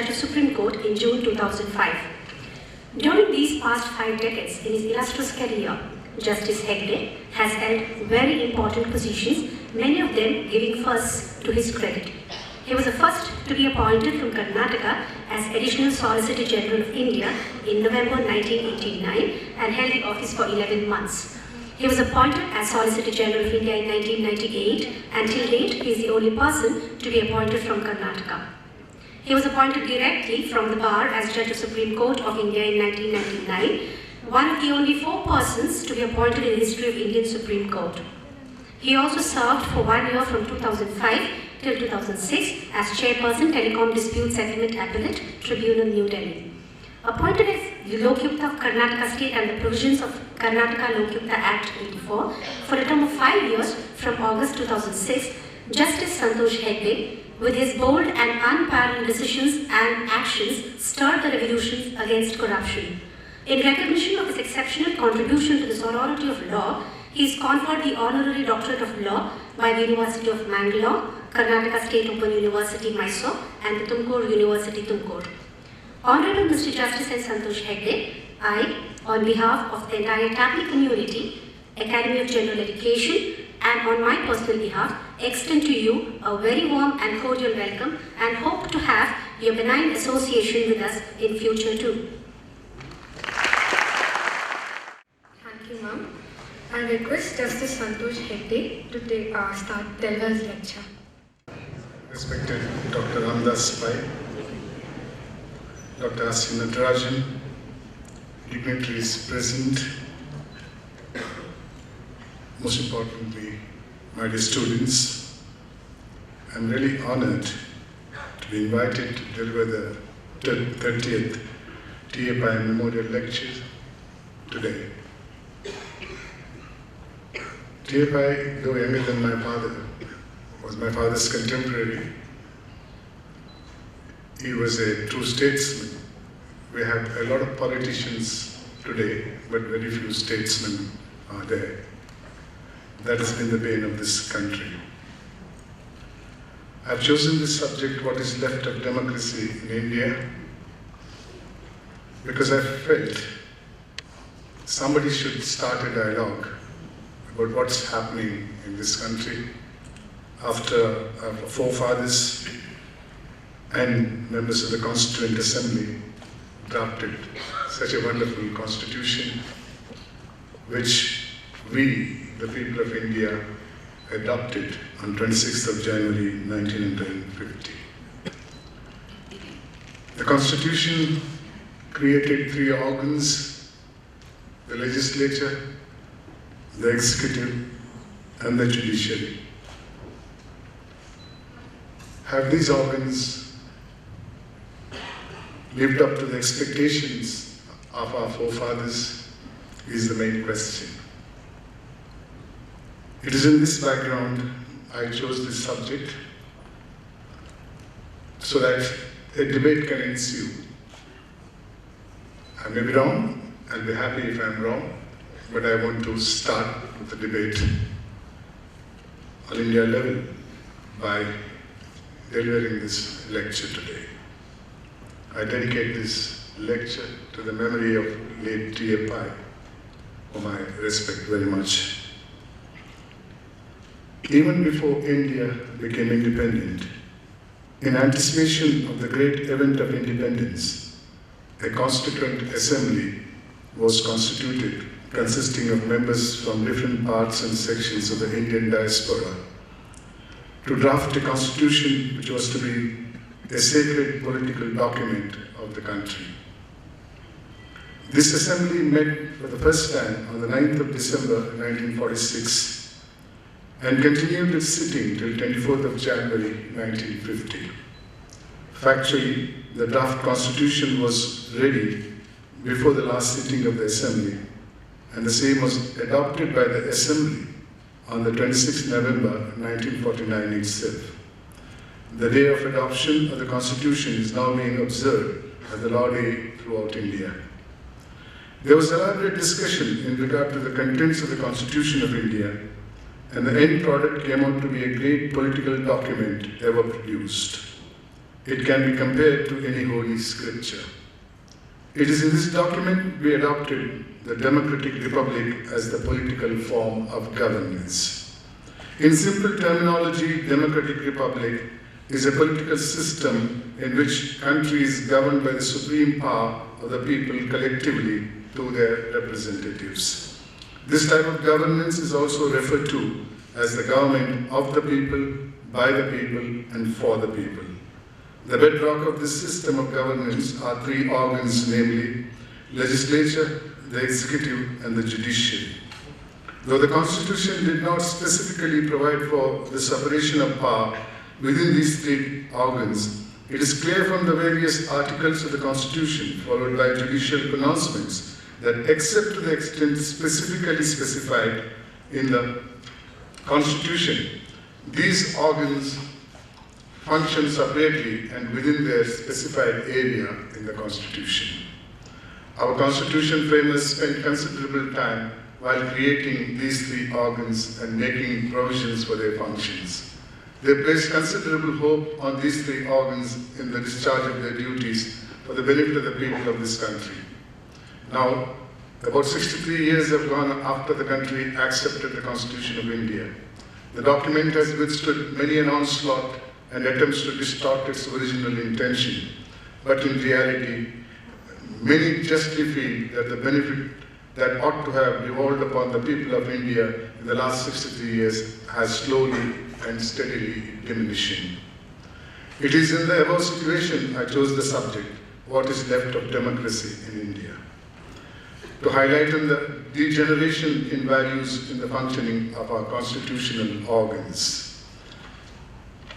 the Supreme Court in June 2005. During these past 5 decades in his illustrious career, Justice Hegde has held very important positions, many of them giving firsts to his credit. He was the first to be appointed from Karnataka as Additional Solicitor General of India in November 1989 and held the office for 11 months. He was appointed as Solicitor General of India in 1998 and till date he is the only person to be appointed from Karnataka. He was appointed directly from the bar as Judge of Supreme Court of India in 1999, one of the only 4 persons to be appointed in the history of Indian Supreme Court. He also served for 1 year from 2005 till 2006 as Chairperson Telecom Dispute Settlement Appellate Tribunal, New Delhi. Appointed as Lokyukta of Karnataka State and the provisions of Karnataka Lokyukta Act 84 for a term of 5 years from August 2006, Justice Santosh Hegde, with his bold and unparalleled decisions and actions, stirred the revolutions against corruption. In recognition of his exceptional contribution to the sorority of law, he is conferred the Honorary Doctorate of Law by the University of Mangalore, Karnataka State Open University, Mysore, and the Tumkur University, Tumkur. Honorable Mr. Justice S. Santosh Hegde, I, on behalf of the entire Tamil community, Academy of General Education, and on my personal behalf, extend to you a very warm and cordial welcome and hope to have your benign association with us in future too. Thank you, ma'am. I request Justice Santosh Hegde to tell his lecture. Respected Dr. Ramdas Pai, Dr. Ashin Natarajan, dignitaries present, most importantly, my dear students, I'm really honored to be invited to deliver the 30th T.A. Pai Memorial Lecture today. T.A. Pai, though younger than my father, was my father's contemporary. He was a true statesman. We have a lot of politicians today, but very few statesmen are there. That has been the bane of this country. I've chosen this subject, what is left of democracy in India, because I felt somebody should start a dialogue about what's happening in this country after our forefathers and members of the Constituent Assembly drafted such a wonderful constitution, which we, the people of India, adopted on 26th of January 1950. The constitution created 3 organs: the legislature, the executive, and the judiciary. Have these organs lived up to the expectations of our forefathers is the main question. It is in this background I chose this subject so that a debate can ensue. I may be wrong, I'll be happy if I'm wrong, but I want to start with the debate on India level by delivering this lecture today. I dedicate this lecture to the memory of late T.A. Pai, whom I respect very much. Even before India became independent, in anticipation of the great event of independence, a Constituent Assembly was constituted consisting of members from different parts and sections of the Indian diaspora to draft a constitution which was to be a sacred political document of the country. This assembly met for the first time on the 9th of December 1946 and continued its sitting till 24th of January 1950. Factually, the draft constitution was ready before the last sitting of the assembly, and the same was adopted by the assembly on the 26th November 1949 itself. The day of adoption of the constitution is now being observed as the Law Day throughout India. There was elaborate discussion in regard to the contents of the Constitution of India, and the end product came out to be a great political document ever produced. it can be compared to any holy scripture. It is in this document we adopted the democratic republic as the political form of governance. In simple terminology, democratic republic is a political system in which country is governed by the supreme power of the people collectively through their representatives. This type of governance is also referred to as the government of the people, by the people, and for the people. The bedrock of this system of governance are three organs, namely legislature, the executive, and the judiciary. Though the Constitution did not specifically provide for the separation of power within these three organs, it is clear from the various articles of the Constitution, followed by judicial pronouncements, that except to the extent specifically specified in the Constitution, these organs function separately and within their specified area in the Constitution. Our Constitution framers spent considerable time while creating these three organs and making provisions for their functions. They placed considerable hope on these three organs in the discharge of their duties for the benefit of the people of this country. Now, about 63 years have gone after the country accepted the Constitution of India. The document has withstood many an onslaught and attempts to distort its original intention. But in reality, many justly feel that the benefit that ought to have devolved upon the people of India in the last 63 years has slowly and steadily diminishing. It is in the above situation I chose the subject, what is left of democracy in India, to highlight on the degeneration in values in the functioning of our constitutional organs.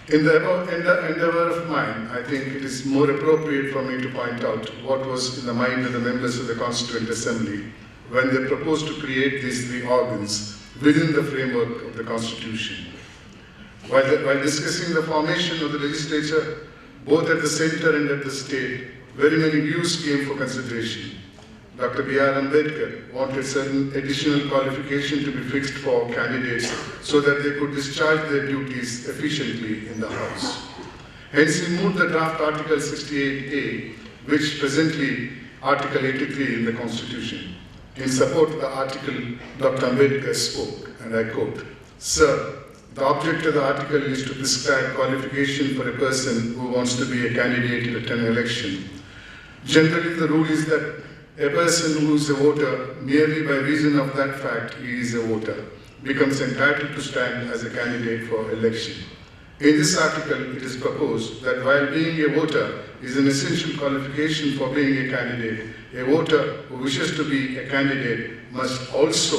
In the above endeavor of mine, I think it is more appropriate for me to point out what was in the mind of the members of the Constituent Assembly when they proposed to create these three organs within the framework of the Constitution. While discussing the formation of the legislature, both at the center and at the state, very many views came for consideration. Dr. B.R. Ambedkar wanted certain additional qualification to be fixed for candidates so that they could discharge their duties efficiently in the House. Hence, he moved the draft Article 68A, which presently Article 83 in the Constitution. In support of the article, Dr. Ambedkar spoke, and I quote, "Sir, the object of the article is to prescribe qualification for a person who wants to be a candidate at an election. Generally, the rule is that a person who is a voter, merely by reason of that fact he is a voter, becomes entitled to stand as a candidate for election. In this article, it is proposed that while being a voter is an essential qualification for being a candidate, a voter who wishes to be a candidate must also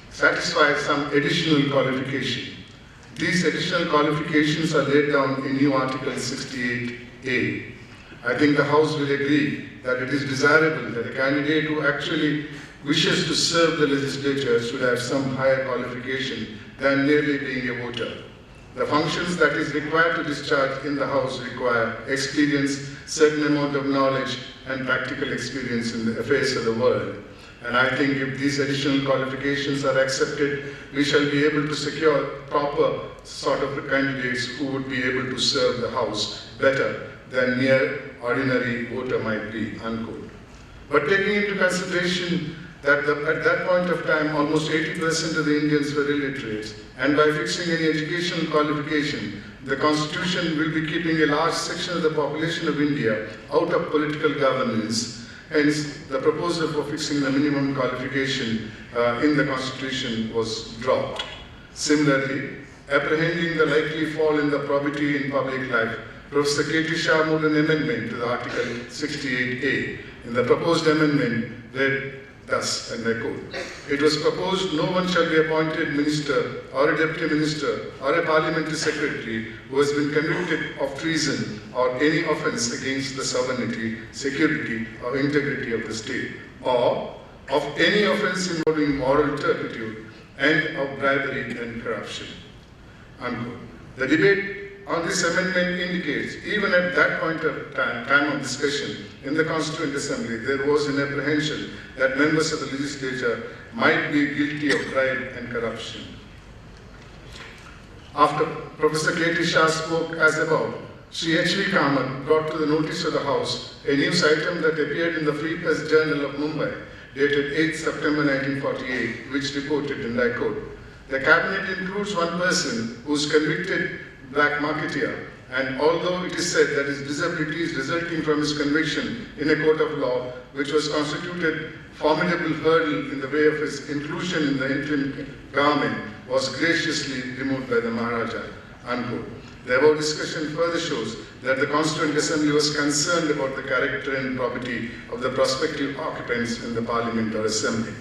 satisfy some additional qualification. These additional qualifications are laid down in new Article 68A. I think the House will agree that it is desirable that a candidate who actually wishes to serve the legislature should have some higher qualification than merely being a voter. The functions that is required to discharge in the House require experience, certain amount of knowledge, and practical experience in the affairs of the world. And I think if these additional qualifications are accepted, we shall be able to secure proper sort of candidates who would be able to serve the House better than mere ordinary voter might be, unquote. But taking into consideration that at that point of time, almost 80% of the Indians were illiterate, and by fixing any educational qualification, the Constitution will be keeping a large section of the population of India out of political governance. Hence, the proposal for fixing the minimum qualification in the Constitution was dropped. Similarly, apprehending the likely fall in the probity in public life, Professor K.T. Shah moved an amendment to the Article 68A. In the proposed amendment read thus, and I quote, "It was proposed no one shall be appointed minister or a deputy minister or a parliamentary secretary who has been convicted of treason or any offence against the sovereignty, security, or integrity of the state, or of any offence involving moral turpitude and of bribery and corruption." Unquote. The debate on this amendment indicates, even at that point of time of discussion in the Constituent Assembly, there was an apprehension that members of the legislature might be guilty of bribe and corruption. After Professor K.T. Shah spoke as above, Sri H.V. Kamath brought to the notice of the House a news item that appeared in the Free Press Journal of Mumbai, dated 8 September 1948, which reported, and I quote, "The cabinet includes one person who is convicted black marketeer, and although it is said that his disability is resulting from his conviction in a court of law, which was constituted formidable hurdle in the way of his inclusion in the interim government, was graciously removed by the Maharaja," unquote. The above discussion further shows that the Constituent Assembly was concerned about the character and property of the prospective occupants in the Parliament or Assembly.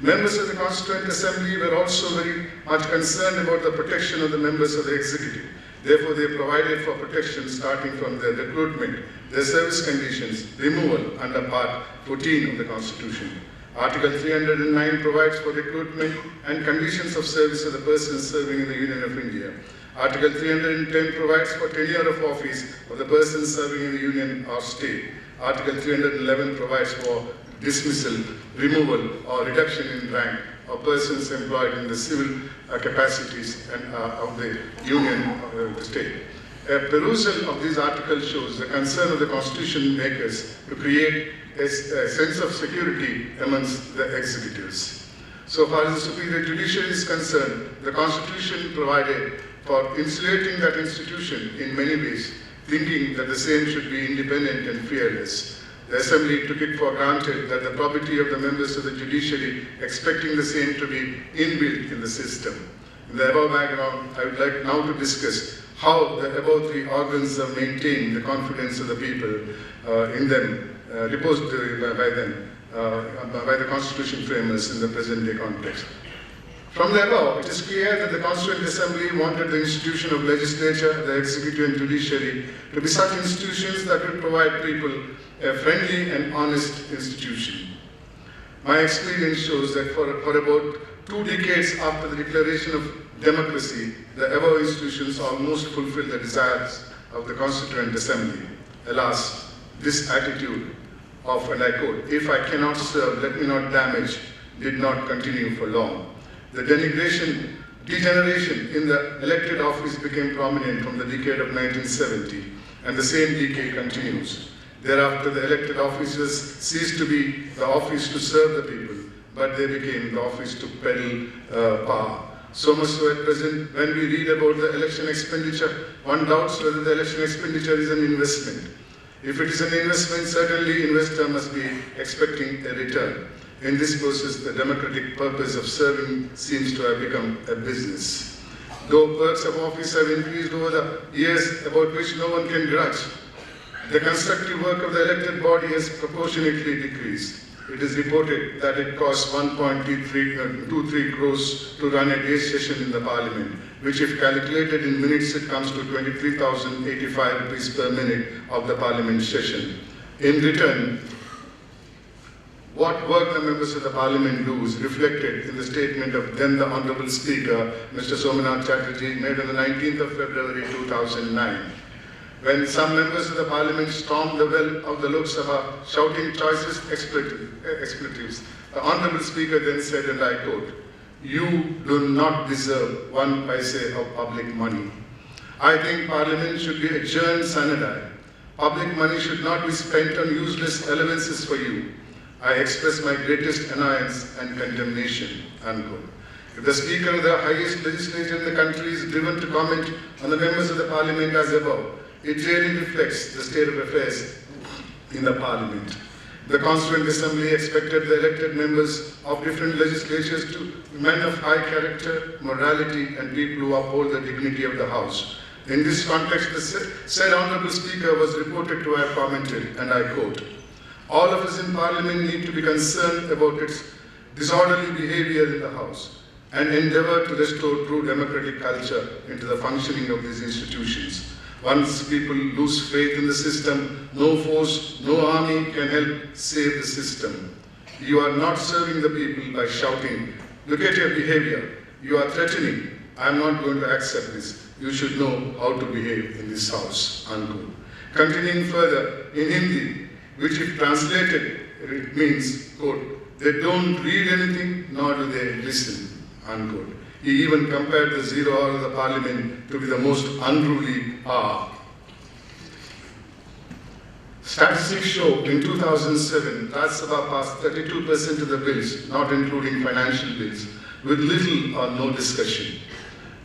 Members of the Constituent Assembly were also very much concerned about the protection of the members of the Executive. Therefore, they provided for protection starting from their recruitment, their service conditions, removal under Part 14 of the Constitution. Article 309 provides for recruitment and conditions of service of the persons serving in the Union of India. Article 310 provides for tenure of office of the persons serving in the Union or state. Article 311 provides for dismissal, removal, or reduction in rank of persons employed in the civil capacities and, of the Union or the state. A perusal of these articles shows the concern of the constitution makers to create a sense of security amongst the executives. So far as the superior judiciary is concerned, the Constitution provided for insulating that institution in many ways, thinking that the same should be independent and fearless. The Assembly took it for granted that the probity of the members of the judiciary, expecting the same to be inbuilt in the system. In the above background, I would like now to discuss how the above three organs have maintained the confidence of the people in them, reposed by them, by the Constitution framers in the present day context. From the above, it is clear that the Constituent Assembly wanted the institution of legislature, the executive and judiciary to be such institutions that would provide people a friendly and honest institution. My experience shows that for about 2 decades after the declaration of democracy, the above institutions almost fulfilled the desires of the Constituent Assembly. Alas, this attitude of, and I quote, "If I cannot serve, let me not damage," did not continue for long. The degeneration in the elected office became prominent from the decade of 1970, and the same decay continues. Thereafter, the elected officers ceased to be the office to serve the people, but they became the office to peddle power. So much so at present, when we read about the election expenditure, one doubts whether the election expenditure is an investment. If it is an investment, certainly investor must be expecting a return. In this process, the democratic purpose of serving seems to have become a business. Though perks of office have increased over the years, about which no one can grudge, the constructive work of the elected body has proportionately decreased. It is reported that it costs 1.23 crores to run a day session in the Parliament, which if calculated in minutes, it comes to 23,085 rupees per minute of the Parliament session. In return, what work the members of the Parliament do is reflected in the statement of then the Honourable Speaker, Mr. Somanath Chatterjee, made on the 19th of February 2009. When some members of the Parliament stormed the well of the Lok Sabha, shouting choicest expletives, the Honourable Speaker then said, and I quote, "You do not deserve 1 paise of public money. I think Parliament should be adjourned sine die. Public money should not be spent on useless allowances for you. I express my greatest annoyance and condemnation," unquote. If the Speaker of the highest legislature in the country is driven to comment on the members of the Parliament as above, it really reflects the state of affairs in the Parliament. The Constituent Assembly expected the elected members of different legislatures to be men of high character, morality, and people who uphold the dignity of the House. In this context, the said Honourable Speaker was reported to have commented, and I quote, "All of us in Parliament need to be concerned about its disorderly behaviour in the House and endeavour to restore true democratic culture into the functioning of these institutions. Once people lose faith in the system, no force, no army can help save the system. You are not serving the people by shouting, 'Look at your behaviour. You are threatening. I am not going to accept this. You should know how to behave in this House,' unquote." Continuing further, in Hindi, which if translated, it means, quote, "They don't read anything, nor do they listen," unquote. He even compared the 0 hour of the parliament to be the most unruly hour. Statistics show in 2007, Rajya Sabha passed 32% of the bills, not including financial bills, with little or no discussion.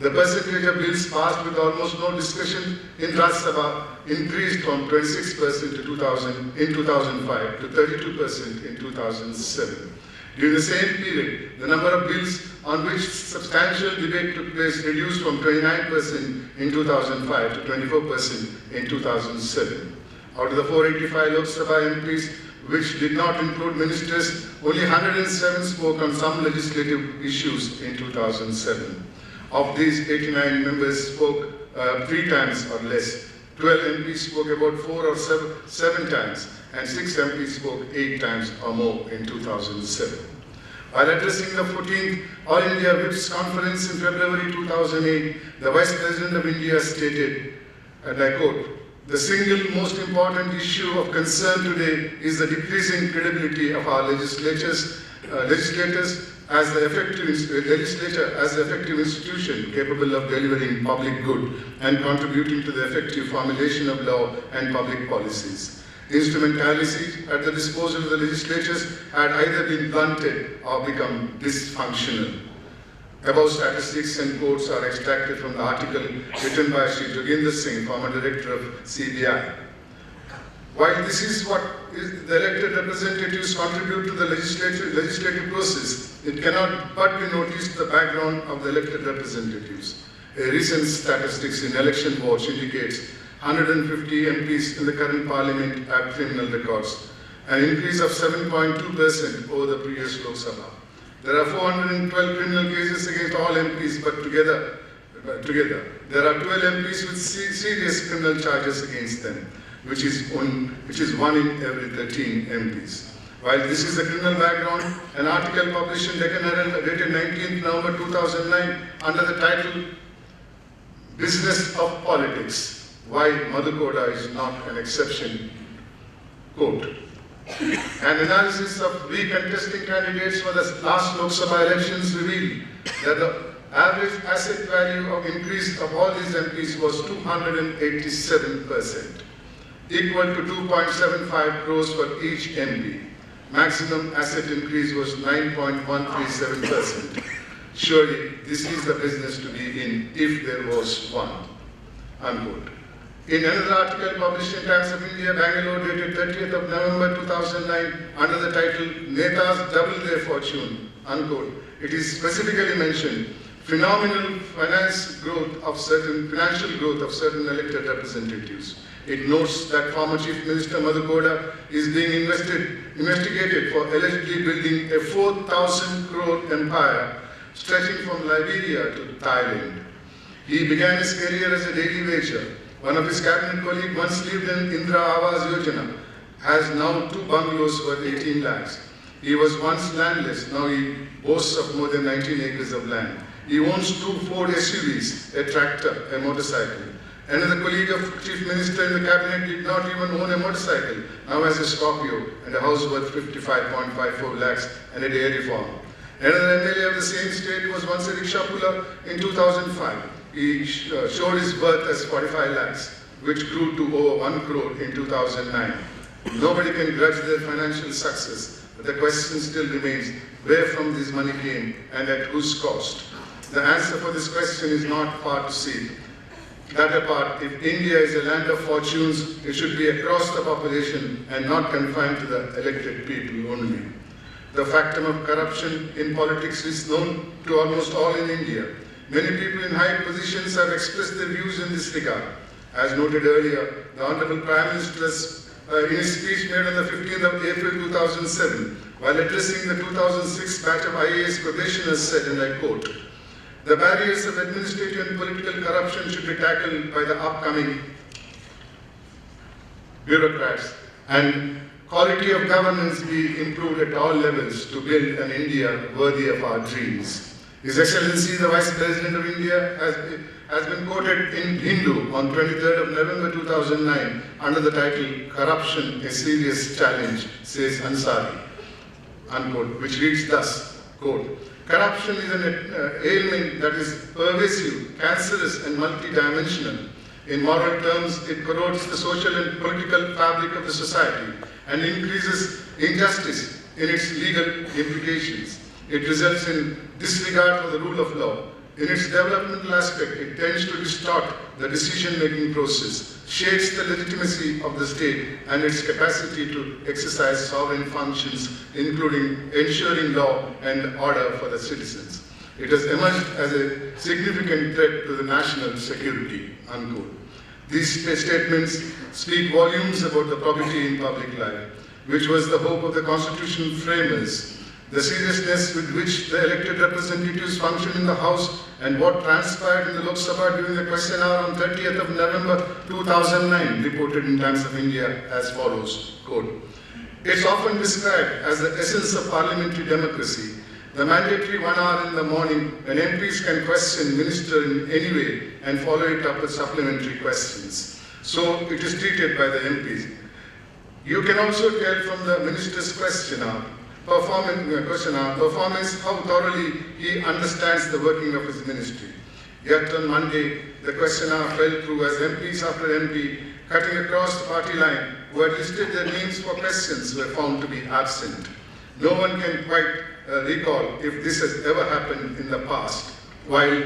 The percentage of bills passed with almost no discussion in Rajya Sabha increased from 26% in 2005 to 32% in 2007. During the same period, the number of bills on which substantial debate took place reduced from 29% in 2005 to 24% in 2007. Out of the 485 Lok Sabha MPs, which did not include ministers, only 107 spoke on some legislative issues in 2007. Of these, 89 members spoke 3 times or less. 12 MPs spoke about 4 or 7 times, and 6 MPs spoke 8 times or more in 2007. While addressing the 14th All India Whips Conference in February 2008, the Vice President of India stated, and I quote, "The single most important issue of concern today is the decreasing credibility of our legislators as the effective institution capable of delivering public good and contributing to the effective formulation of law and public policies. Instrumentalities at the disposal of the legislatures had either been blunted or become dysfunctional." Above statistics and quotes are extracted from the article written by Sri Jogendra Singh, former director of CBI. While this is what the elected representatives contribute to the legislative process, it cannot but be noticed the background of the elected representatives. A recent statistics in Election Watch indicates 150 MPs in the current parliament have criminal records, an increase of 7.2% over the previous Lok Sabha. There are 412 criminal cases against all MPs, but together there are 12 MPs with serious criminal charges against them, which is 1 in every 13 MPs. While this is the criminal background, an article published in Deccan Herald dated 19th November 2009 under the title "Business of Politics: Why Madhukoda is Not an Exception," quote, "An analysis of recontesting candidates for the last Lok Sabha elections revealed that the average asset value of increase of all these MPs was 287%, equal to 2.75 crores for each MP. Maximum asset increase was 9.137%. Surely this is the business to be in if there was one," unquote. In another article published in Times of India, Bangalore, dated 30th of November 2009, under the title "Netas Double Their Fortune," unquote, it is specifically mentioned phenomenal financial growth of certain elected representatives. It notes that former Chief Minister Madhukoda is being investigated for allegedly building a 4,000 crore empire stretching from Liberia to Thailand. He began his career as a daily wager. One of his cabinet colleagues once lived in Indra Awas Yojana, has now 2 bungalows worth 18 lakhs. He was once landless, now he boasts of more than 19 acres of land. He owns 2 Ford SUVs, a tractor, a motorcycle. Another colleague of Chief Minister in the cabinet did not even own a motorcycle, now has a Scorpio and a house worth 55.54 lakhs and a dairy farm. Another MLA of the same state was once a rickshaw puller in 2005. He showed his worth as 45 lakhs, which grew to over 1 crore in 2009. Nobody can grudge their financial success, but the question still remains, where from this money came and at whose cost? The answer for this question is not far to seek. That apart, if India is a land of fortunes, it should be across the population and not confined to the elected people only. The factum of corruption in politics is known to almost all in India. Many people in high positions have expressed their views in this regard. As noted earlier, the Honorable Prime Minister, in his speech made on the 15th of April 2007, while addressing the 2006 batch of IAS probationers, said, and I quote, "The barriers of administrative and political corruption should be tackled by the upcoming bureaucrats and quality of governance be improved at all levels to build an India worthy of our dreams." His Excellency, the Vice President of India, has been quoted in Hindu on 23rd of November 2009 under the title "Corruption, a Serious Challenge," says Ansari, unquote, which reads thus, quote, Corruption is an ailment that is pervasive, cancerous, and multidimensional. In moral terms, it corrodes the social and political fabric of the society and increases injustice in its legal implications. It results in disregard for the rule of law. In its developmental aspect, it tends to distort the decision-making process, shades the legitimacy of the state and its capacity to exercise sovereign functions, including ensuring law and order for the citizens. It has emerged as a significant threat to the national security, unquote. These statements speak volumes about the probity in public life, which was the hope of the constitution framers. The seriousness with which the elected representatives function in the House and what transpired in the Lok Sabha during the question hour on 30th of November 2009, reported in Times of India as follows, quote, "It's often described as the essence of parliamentary democracy, the mandatory 1 hour in the morning when MPs can question minister in any way and follow it up with supplementary questions. So it is treated by the MPs. You can also tell from the minister's performance how thoroughly he understands the working of his ministry. Yet on Monday, the questionnaire fell through as MPs after MP, cutting across the party line, who had listed their names for questions were found to be absent. No one can quite recall if this has ever happened in the past. While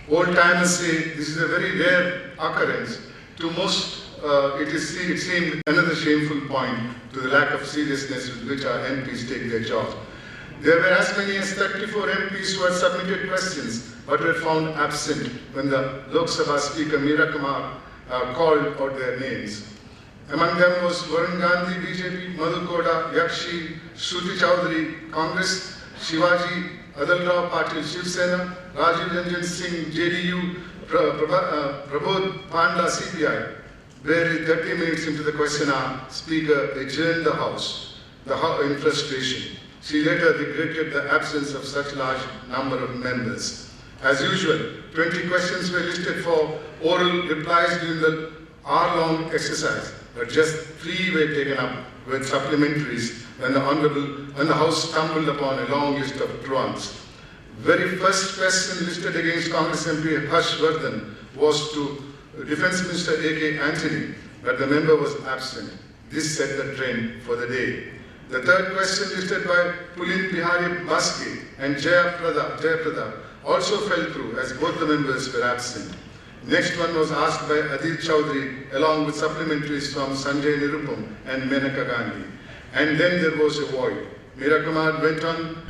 old-timers say this is a very rare occurrence, to most it seemed another shameful point to the lack of seriousness with which our MPs take their job. There were as many as 34 MPs who had submitted questions but were found absent when the Lok Sabha Speaker Meera Kumar called out their names. Among them was Varun Gandhi, BJP, Madhu Koda, Yakshi, Shruti Chowdhury, Congress, Shivaji, Adal Rao Patil, Shiv Sena, Rajiv Ranjan Singh, JDU, Prabodh Panda, CPI. Barely 30 minutes into the question hour, Speaker adjourned the House in frustration. She later regretted the absence of such large number of members. As usual, 20 questions were listed for oral replies during the hour-long exercise, but just 3 were taken up with supplementaries when the House stumbled upon a long list of truants. Very first question listed against Congress MP Harsh Vardhan was to Defence Minister A.K. Antony, but the member was absent. This set the trend for the day. The third question listed by Pulin Bihari Baske and Jaya Prada also fell through as both the members were absent. Next one was asked by Adil Chowdhury along with supplementaries from Sanjay Nirupam and Menaka Gandhi. And then there was a void. Meera Kumar went on